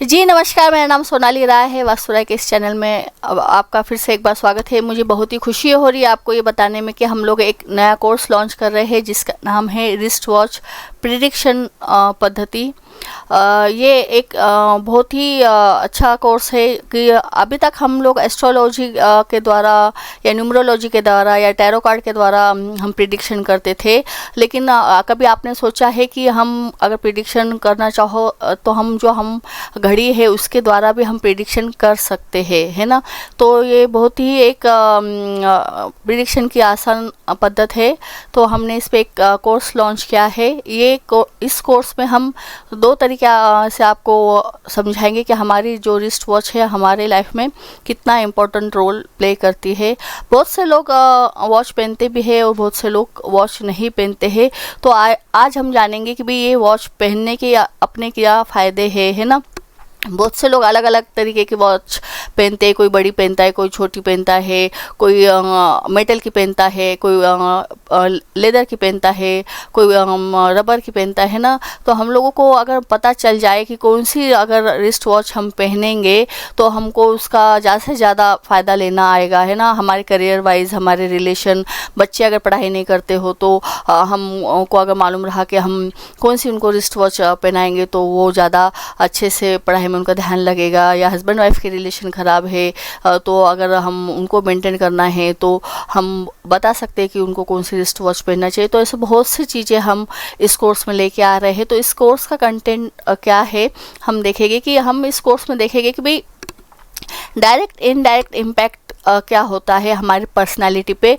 जी नमस्कार, मेरा नाम सोनाली राय है। वास्तु राय के इस चैनल में अब आपका फिर से एक बार स्वागत है। मुझे बहुत ही खुशी हो रही है आपको ये बताने में कि हम लोग एक नया कोर्स लॉन्च कर रहे हैं जिसका नाम है रिस्ट वॉच प्रिडिक्शन पद्धति। ये एक बहुत ही अच्छा कोर्स है कि अभी तक हम लोग एस्ट्रोलॉजी के द्वारा या न्यूमरोलॉजी के द्वारा या टैरो कार्ड के द्वारा हम प्रिडिक्शन करते थे, लेकिन कभी आपने सोचा है कि हम अगर प्रिडिक्शन करना चाहो तो हम घड़ी है उसके द्वारा भी हम प्रिडिक्शन कर सकते हैं, है ना। तो ये बहुत ही एक प्रिडिक्शन की आसान पद्धति है। तो हमने इस पे एक कोर्स लॉन्च किया है। इस कोर्स में हम दो तरीके से आपको समझाएंगे कि हमारी जो रिस्ट वॉच है हमारे लाइफ में कितना इम्पोर्टेंट रोल प्ले करती है। बहुत से लोग वॉच पहनते भी है और बहुत से लोग वॉच नहीं पहनते हैं। तो आज हम जानेंगे कि भाई ये वॉच पहनने के अपने क्या फ़ायदे हैं, है ना। बहुत से लोग अलग अलग तरीके की वॉच पहनते हैं। कोई बड़ी पहनता है, कोई छोटी पहनता है, कोई मेटल की पहनता है, कोई लेदर की पहनता है, कोई रबर की पहनता है ना। तो हम लोगों को अगर पता चल जाए कि कौन सी अगर रिस्ट वॉच हम पहनेंगे तो हमको उसका ज़्यादा से ज़्यादा फ़ायदा लेना आएगा, है ना। हमारे करियर वाइज, हमारे रिलेशन, बच्चे अगर पढ़ाई नहीं करते हो तो हमको अगर मालूम रहा कि हम कौन सी उनको रिस्ट वॉच पहनाएंगे तो वो ज़्यादा अच्छे से पढ़ाई में उनका ध्यान लगेगा। या हस्बैंड वाइफ के रिलेशन ख़राब है तो अगर हम उनको मेंटेन करना है तो हम बता सकते हैं कि उनको कौन सी रिस्ट वॉच पहनना चाहिए। तो ऐसे बहुत सी चीज़ें हम इस कोर्स में लेके आ रहे हैं। तो इस कोर्स का कंटेंट क्या है हम देखेंगे कि हम इस कोर्स में देखेंगे कि भाई डायरेक्ट इनडायरेक्ट इम्पैक्ट क्या होता है हमारी पर्सनालिटी पे।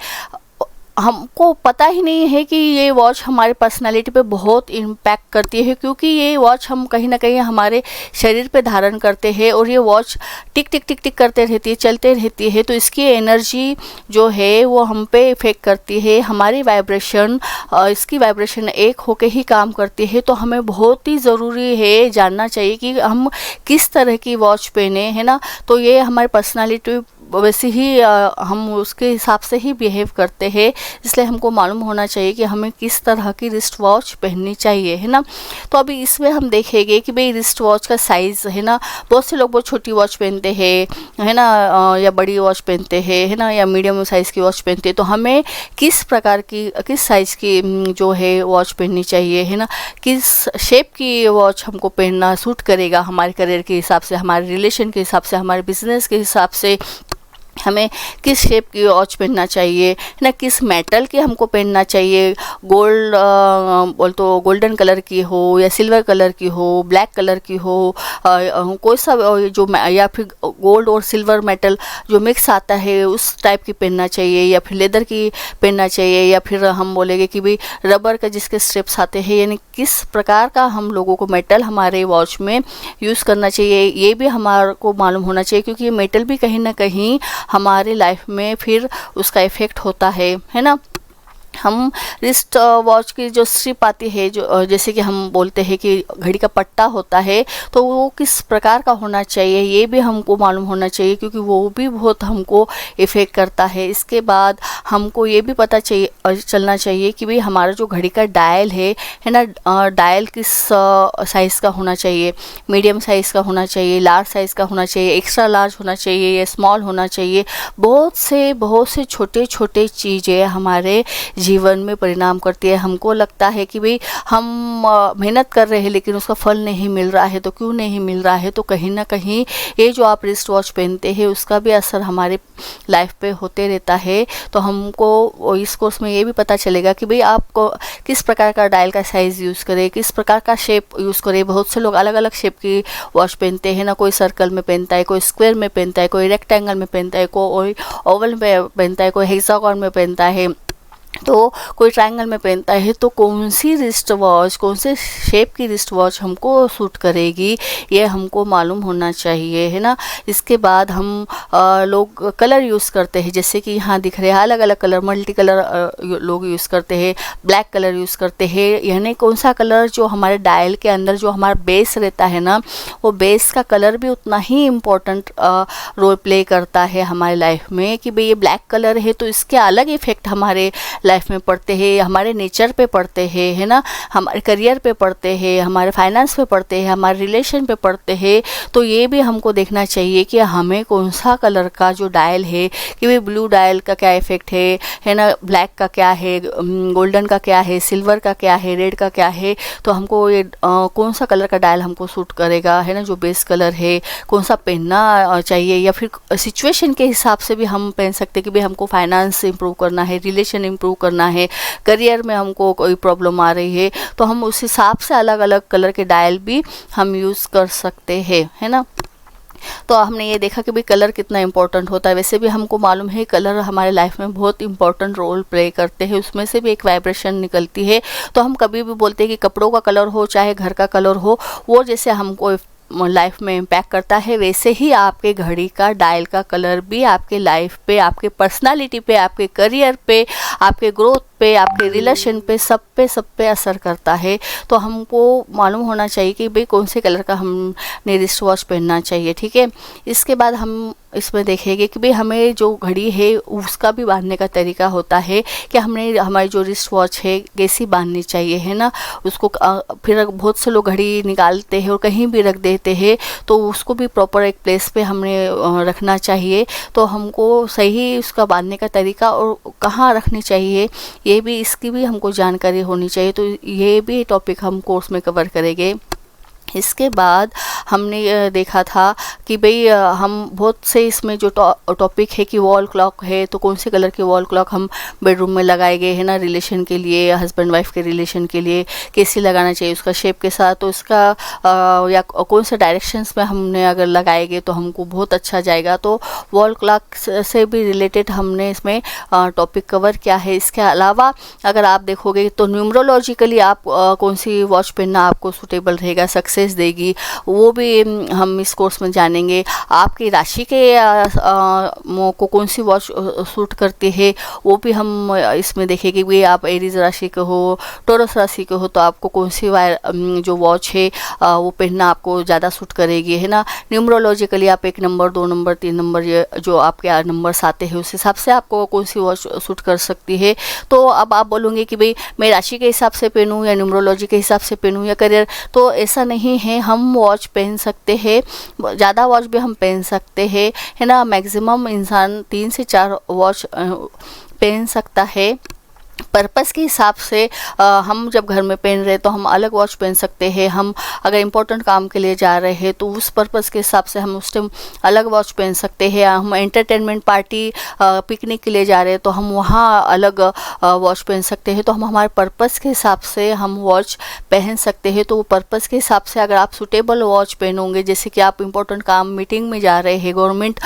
हमको पता ही नहीं है कि ये वॉच हमारी पर्सनालिटी पे बहुत इम्पैक्ट करती है, क्योंकि ये वॉच हम कहीं ना कहीं हमारे शरीर पे धारण करते हैं और ये वॉच टिक टिक टिक टिक करते रहती है, चलते रहती है। तो इसकी एनर्जी जो है वो हम पे इफ़ेक्ट करती है। हमारी वाइब्रेशन, इसकी वाइब्रेशन एक होके ही काम करती है। तो हमें बहुत ही ज़रूरी है जानना चाहिए कि हम किस तरह की वॉच पहने, है ना। तो ये हमारी पर्सनालिटी वैसे ही हम उसके हिसाब से ही बिहेव करते हैं, इसलिए हमको मालूम होना चाहिए कि हमें किस तरह की रिस्ट वॉच पहननी चाहिए, है ना। तो अभी इसमें हम देखेंगे कि भाई रिस्ट वॉच का साइज़, है ना। बहुत से लोग बहुत छोटी वॉच पहनते हैं, है ना, या बड़ी वॉच पहनते हैं, है ना, या मीडियम साइज़ की वॉच पहनते हैं। तो हमें किस प्रकार की, किस साइज़ की जो है वॉच पहननी चाहिए, है ना। किस शेप की वॉच हमको पहनना सूट करेगा हमारे करियर के हिसाब से, हमारे रिलेशन के हिसाब से, हमारे बिजनेस के हिसाब से हमें किस शेप की वॉच पहनना चाहिए, है ना। किस मेटल की हमको पहनना चाहिए। गोल्ड बोल तो गोल्डन कलर की हो या सिल्वर कलर की हो, ब्लैक कलर की हो, कोई सा जो या फिर गोल्ड और सिल्वर मेटल जो मिक्स आता है उस टाइप की पहनना चाहिए, या फिर लेदर की पहनना चाहिए, या फिर हम बोलेंगे कि भाई रबर का जिसके स्ट्रिप्स आते हैं। यानी किस प्रकार का हम लोगों को मेटल हमारे वॉच में यूज़ करना चाहिए, ये भी हमारे को मालूम होना चाहिए, क्योंकि ये मेटल भी कहीं ना कहीं हमारे लाइफ में फिर उसका इफ़ेक्ट होता है ना। हम रिस्ट वॉच की जो स्ट्रिप आती है, जो जैसे कि हम बोलते हैं कि घड़ी का पट्टा होता है, तो वो किस प्रकार का होना चाहिए ये भी हमको मालूम होना चाहिए, क्योंकि वो भी बहुत हमको इफ़ेक्ट करता है। इसके बाद हमको ये भी पता चलना चाहिए कि भाई हमारा जो घड़ी का डायल है ना, डायल किस साइज़ का होना चाहिए। मीडियम साइज़ का होना चाहिए, लार्ज साइज़ का होना चाहिए, एक्स्ट्रा लार्ज होना चाहिए या स्मॉल होना चाहिए। बहुत से छोटे छोटे चीज़ें हमारे जीवन में परिणाम करती है। हमको लगता है कि भाई हम मेहनत कर रहे हैं लेकिन उसका फल नहीं मिल रहा है। तो क्यों नहीं मिल रहा है, तो कहीं ना कहीं ये जो आप रिस्ट वॉच पहनते हैं उसका भी असर हमारे लाइफ पे होते रहता है। तो हमको इस कोर्स में ये भी पता चलेगा कि भाई आपको किस प्रकार का डायल का साइज़ यूज़ करें, किस प्रकार का शेप यूज़ करें। बहुत से लोग अलग अलग शेप की वॉच पहनते हैं ना। कोई सर्कल में पहनता है, कोई स्क्वायर में पहनता है, कोई रेक्टेंगल में पहनता है, कोई ओवल में पहनता है, कोई हेक्सागोन में पहनता है, तो कोई ट्रायंगल में पहनता है। तो कौन सी रिस्ट वॉच, कौन से शेप की रिस्ट वॉच हमको सूट करेगी ये हमको मालूम होना चाहिए, है ना। इसके बाद हम लोग कलर यूज़ करते हैं, जैसे कि यहाँ दिख रहे हैं अलग अलग कलर, मल्टी कलर लोग यूज़ करते हैं, ब्लैक कलर यूज़ करते हैं। यानी कौन सा कलर जो हमारे डायल के अंदर जो हमारा बेस रहता है ना, वो बेस का कलर भी उतना ही इम्पोर्टेंट रोल प्ले करता है हमारे लाइफ में। कि भाई ये ब्लैक कलर है तो इसके अलग इफ़ेक्ट हमारे लाइफ में पड़ते हैं, हमारे नेचर पे पड़ते हैं, है ना, हमारे करियर पे पड़ते हैं, हमारे फाइनेंस पे पड़ते हैं, हमारे रिलेशन पे पड़ते हैं। तो ये भी हमको देखना चाहिए कि हमें कौन सा कलर का जो डायल है, कि भाई ब्लू डायल का क्या इफ़ेक्ट है ना, ब्लैक का क्या है, गोल्डन का क्या है, सिल्वर का क्या है, रेड का क्या है। तो हमको ये कौन सा कलर का डायल हमको सूट करेगा, है ना, जो बेस कलर है, कौन सा पहनना चाहिए, या फिर सिचुएशन के हिसाब से भी हम पहन सकते हैं कि भाई हमको फाइनेंस इंप्रूव करना है, रिलेशन इंप्रूव करना है, करियर में हमको कोई प्रॉब्लम आ रही है, तो हम उस हिसाब से अलग अलग कलर के डायल भी हम यूज़ कर सकते हैं, है ना। तो हमने ये देखा कि भाई कलर कितना इंपॉर्टेंट होता है। वैसे भी हमको मालूम है कलर हमारे लाइफ में बहुत इंपॉर्टेंट रोल प्ले करते हैं, उसमें से भी एक वाइब्रेशन निकलती है। तो हम कभी भी बोलते हैं कि कपड़ों का कलर हो चाहे घर का कलर हो, वो जैसे हमको लाइफ में इम्पैक्ट करता है, वैसे ही आपके घड़ी का डायल का कलर भी आपके लाइफ पे, आपके पर्सनालिटी पे, आपके करियर पे, आपके ग्रोथ पे, आपके रिलेशन पे, सब पे असर करता है। तो हमको मालूम होना चाहिए कि भाई कौन से कलर का हमने रिस्ट वॉच पहनना चाहिए, ठीक है। इसके बाद हम इसमें देखेंगे कि भाई हमें जो घड़ी है उसका भी बांधने का तरीका होता है कि हमने हमारी जो रिस्ट वॉच है कैसी बांधनी चाहिए, है ना। उसको फिर बहुत से लोग घड़ी निकालते हैं और कहीं भी रख देते हैं, तो उसको भी प्रॉपर एक प्लेस पे हमने रखना चाहिए। तो हमको सही उसका बांधने का तरीका और कहाँ रखनी चाहिए, ये भी, इसकी भी हमको जानकारी होनी चाहिए। तो ये भी टॉपिक हम कोर्स में कवर करेंगे। इसके बाद हमने देखा था कि भाई हम बहुत से इसमें जो टॉपिक है कि वॉल क्लॉक है, तो कौन से कलर की वॉल क्लॉक हम बेडरूम में लगाएंगे, है ना, रिलेशन के लिए, हस्बैंड वाइफ के रिलेशन के लिए कैसे लगाना चाहिए, उसका शेप के साथ, तो इसका या कौन से डायरेक्शंस में हमने अगर लगाएंगे तो हमको बहुत अच्छा जाएगा। तो वॉल क्लॉक से भी रिलेटेड हमने इसमें टॉपिक कवर किया है। इसके अलावा अगर आप देखोगे तो न्यूमरोलॉजिकली आप कौन सी वॉच पहनना आपको सूटेबल रहेगा, सक्सेस देगी, वो भी हम इस कोर्स में जानेंगे। आपकी राशि के को कौन सी वॉच सूट करती है, वो भी हम इसमें देखेंगे। भी आप एरीज राशि के हो, टोरस राशि के हो, तो आपको कौन सी जो वॉच है वो पहनना आपको ज़्यादा सूट करेगी, है ना। न्यूमरोलॉजिकली आप 1 नंबर, 2 नंबर, 3 नंबर, ये जो आपके नंबर्स आते हैं उस हिसाब से आपको कौन सी वॉच सूट कर सकती है। तो अब आप बोलोगे कि भाई मैं राशि के हिसाब से पहनूँ या न्यूमरोलॉजी के हिसाब से पहनूँ या करियर, तो ऐसा नहीं है। हम वॉच पहन सकते हैं, ज़्यादा वॉच भी हम पहन सकते हैं, है ना। मैक्सिमम इंसान 3 से 4 वॉच पहन सकता है। पर्पस के हिसाब से हम जब घर में पहन रहे तो हम अलग वॉच पहन सकते हैं। हम अगर इम्पोर्टेंट काम के लिए जा रहे हैं तो उस पर्पस के हिसाब से हम उस टाइम अलग वॉच पहन सकते हैं। हम एंटरटेनमेंट पार्टी, पिकनिक के लिए जा रहे हैं तो हम वहाँ अलग वॉच पहन सकते हैं। तो हम हमारे पर्पस के हिसाब से हम वॉच पहन सकते हैं। तो वो पर्पस के हिसाब से अगर आप सूटेबल वॉच पहनोगे, जैसे कि आप इम्पोर्टेंट काम, मीटिंग में जा रहे हैं, गवर्नमेंट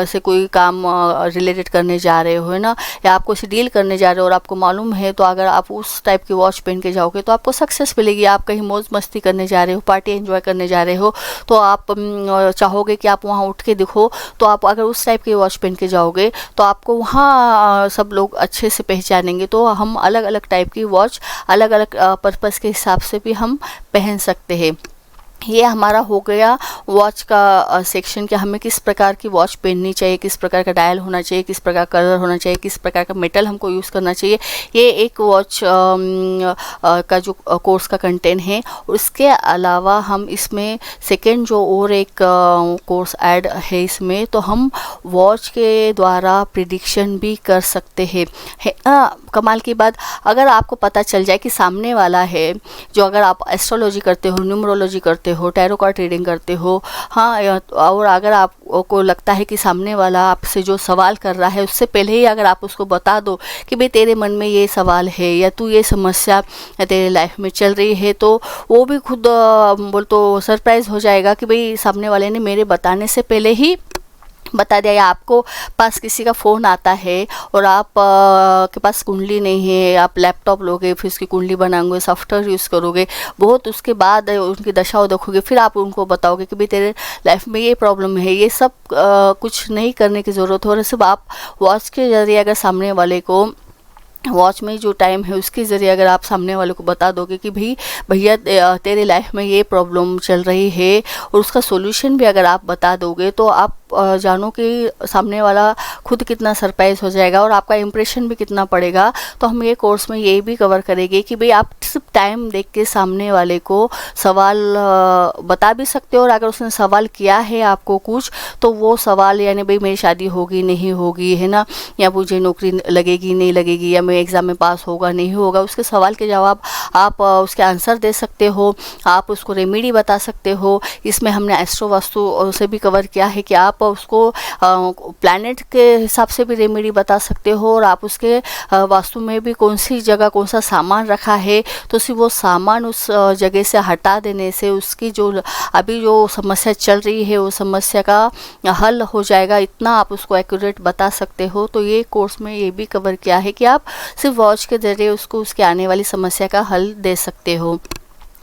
से कोई काम रिलेटेड करने जा रहे हो, है ना, या आप कुछ डील करने जा रहे हो और आपको मालूम है, तो अगर आप उस टाइप की वॉच पहन के जाओगे तो आपको सक्सेस मिलेगी। आप कहीं मौज मस्ती करने जा रहे हो, पार्टी एंजॉय करने जा रहे हो, तो आप चाहोगे कि आप वहाँ उठ के दिखो। तो आप अगर उस टाइप की वॉच पहन के जाओगे तो आपको वहाँ सब लोग अच्छे से पहचानेंगे। तो हम अलग अलग टाइप की वॉच अलग अलग पर्पस के हिसाब से भी हम पहन सकते हैं। ये हमारा हो गया वॉच का सेक्शन कि हमें किस प्रकार की वॉच पहननी चाहिए, किस प्रकार का डायल होना चाहिए, किस प्रकार का कलर होना चाहिए, किस प्रकार का मेटल हमको यूज़ करना चाहिए। ये एक वॉच का जो कोर्स का कंटेंट है। उसके अलावा हम इसमें सेकेंड जो और एक कोर्स ऐड है इसमें, तो हम वॉच के द्वारा प्रिडिक्शन भी कर सकते हैं। कमाल की बात, अगर आपको पता चल जाए कि सामने वाला है, जो अगर आप एस्ट्रोलॉजी करते हो, न्यूमरोलॉजी करते हो, टैरो कार्ड रीडिंग करते हो, हाँ, और अगर आपको लगता है कि सामने वाला आपसे जो सवाल कर रहा है उससे पहले ही अगर आप उसको बता दो कि भाई तेरे मन में ये सवाल है या तू ये समस्या तेरे लाइफ में चल रही है, तो वो भी खुद बोल तो सरप्राइज़ हो जाएगा कि भाई सामने वाले ने मेरे बताने से पहले ही बता दिया। या आपको पास किसी का फ़ोन आता है और आप के पास कुंडली नहीं है, आप लैपटॉप लोगे, फिर उसकी कुंडली बनाओगे, सॉफ्टवेयर यूज़ करोगे, बहुत उसके बाद उनकी दशा देखोगे, फिर आप उनको बताओगे कि भाई तेरे लाइफ में ये प्रॉब्लम है। ये सब कुछ नहीं करने की ज़रूरत हो रही, सिर्फ आप वॉच के ज़रिए अगर सामने वाले को, वॉच में जो टाइम है उसके ज़रिए अगर आप सामने वाले को बता दोगे कि भाई भैया तेरे लाइफ में ये प्रॉब्लम चल रही है, और उसका सॉल्यूशन भी अगर आप बता दोगे, तो आप जानो कि सामने वाला खुद कितना सरप्राइज हो जाएगा और आपका इम्प्रेशन भी कितना पड़ेगा। तो हम ये कोर्स में ये भी कवर करेंगे कि भाई आप सिर्फ टाइम देख के सामने वाले को सवाल बता भी सकते हो, और अगर उसने सवाल किया है आपको कुछ, तो वो सवाल यानी भाई मेरी शादी होगी नहीं होगी, है ना, या मुझे नौकरी लगेगी नहीं लगेगी, या मैं एग्ज़ाम में पास होगा नहीं होगा, उसके सवाल के जवाब आप उसके आंसर दे सकते हो, आप उसको रेमेडी बता सकते हो। इसमें हमने एस्ट्रो वास्तु से भी कवर किया है कि आप उसको प्लैनेट के हिसाब से भी रेमेडी बता सकते हो, और आप उसके वास्तु में भी कौन सी जगह कौन सा सामान रखा है, तो सिर्फ वो सामान उस जगह से हटा देने से उसकी जो अभी जो समस्या चल रही है वो समस्या का हल हो जाएगा। इतना आप उसको एक्यूरेट बता सकते हो। तो ये कोर्स में ये भी कवर किया है कि आप सिर्फ वॉच के ज़रिए उसको उसके आने वाली समस्या का हल दे सकते हो।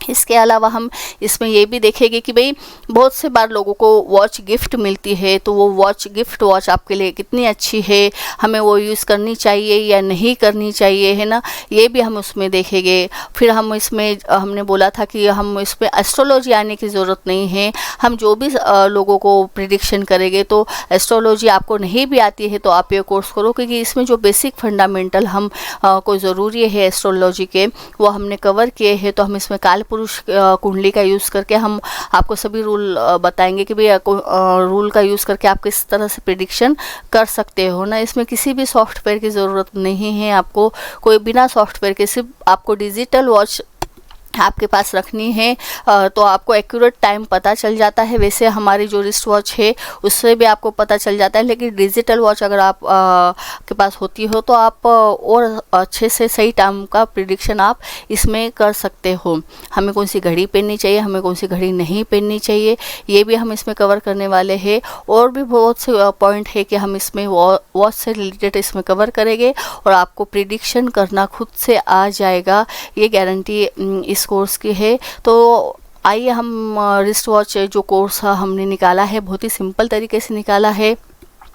इसके अलावा हम इसमें ये भी देखेंगे कि भाई बहुत से बार लोगों को वॉच गिफ्ट मिलती है, तो वो गिफ्ट वॉच आपके लिए कितनी अच्छी है, हमें वो यूज़ करनी चाहिए या नहीं करनी चाहिए, है ना, ये भी हम उसमें देखेंगे। फिर हम इसमें हमने बोला था कि हम इसमें एस्ट्रोलॉजी आने की ज़रूरत नहीं है, हम जो भी लोगों को प्रिडिक्शन करेंगे। तो एस्ट्रोलॉजी आपको नहीं भी आती है तो आप ये कोर्स करो, क्योंकि इसमें जो बेसिक फंडामेंटल हम को ज़रूरी है एस्ट्रोलॉजी के वो हमने कवर किए हैं। तो हम इसमें काल पुरुष कुंडली का यूज़ करके हम आपको सभी रूल बताएंगे कि भाई रूल का यूज़ करके आप किस तरह से प्रिडिक्शन कर सकते हो ना। इसमें किसी भी सॉफ्टवेयर की ज़रूरत नहीं है, आपको कोई बिना सॉफ्टवेयर के सिर्फ आपको डिजिटल वॉच आपके पास रखनी है तो आपको एक्यूरेट टाइम पता चल जाता है। वैसे हमारी जो रिस्ट वॉच है उससे भी आपको पता चल जाता है, लेकिन डिजिटल वॉच अगर आप के पास होती हो तो आप और अच्छे से सही टाइम का प्रिडिक्शन आप इसमें कर सकते हो। हमें कौन सी घड़ी पहननी चाहिए, हमें कौन सी घड़ी नहीं पहननी चाहिए, ये भी हम इसमें कवर करने वाले हैं। और भी बहुत से पॉइंट है कि हम इसमें वॉच से रिलेटेड इसमें कवर करेंगे और आपको प्रिडिक्शन करना खुद से आ जाएगा, ये गारंटी इस कोर्स की है। तो आइए हम रिस्ट वॉच जो कोर्स हमने निकाला है बहुत ही सिंपल तरीके से निकाला है,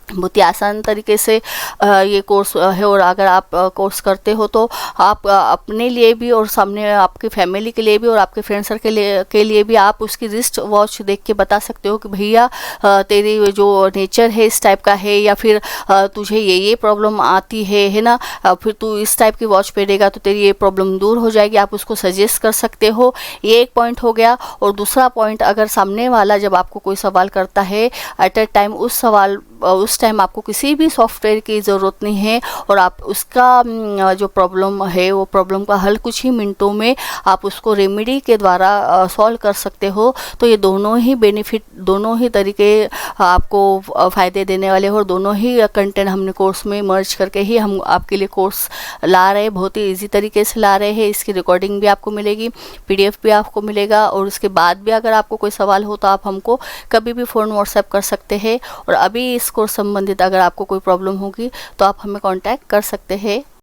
बहुत ही आसान तरीके से ये कोर्स है। और अगर आप कोर्स करते हो तो आप अपने लिए भी और सामने आपकी फैमिली के लिए भी और आपके फ्रेंड सर्कल के लिए भी आप उसकी रिस्ट वॉच देख के बता सकते हो कि भैया तेरी जो नेचर है इस टाइप का है, या फिर तुझे ये प्रॉब्लम आती है ना, फिर तू इस टाइप की वॉच पहनेगा तो तेरी ये प्रॉब्लम दूर हो जाएगी, आप उसको सजेस्ट कर सकते हो। ये एक पॉइंट हो गया। और दूसरा पॉइंट, अगर सामने वाला जब आपको कोई सवाल करता है एट अ टाइम उस टाइम आपको किसी भी सॉफ्टवेयर की ज़रूरत नहीं है, और आप उसका जो प्रॉब्लम है वो प्रॉब्लम का हल कुछ ही मिनटों में आप उसको रेमेडी के द्वारा सॉल्व कर सकते हो। तो ये दोनों ही बेनिफिट, दोनों ही तरीके आपको फ़ायदे देने वाले हो, और दोनों ही कंटेंट हमने कोर्स में मर्ज करके ही हम आपके लिए कोर्स ला रहे हैं। बहुत ही ईजी तरीके से ला रहे हैं। इसकी रिकॉर्डिंग भी आपको मिलेगी, PDF भी आपको मिलेगा, और उसके बाद भी अगर आपको कोई सवाल हो तो आप हमको कभी भी फ़ोन व्हाट्सएप कर सकते हैं। और अभी इस कोर्स संबंधित अगर आपको कोई प्रॉब्लम होगी तो आप हमें कांटेक्ट कर सकते हैं।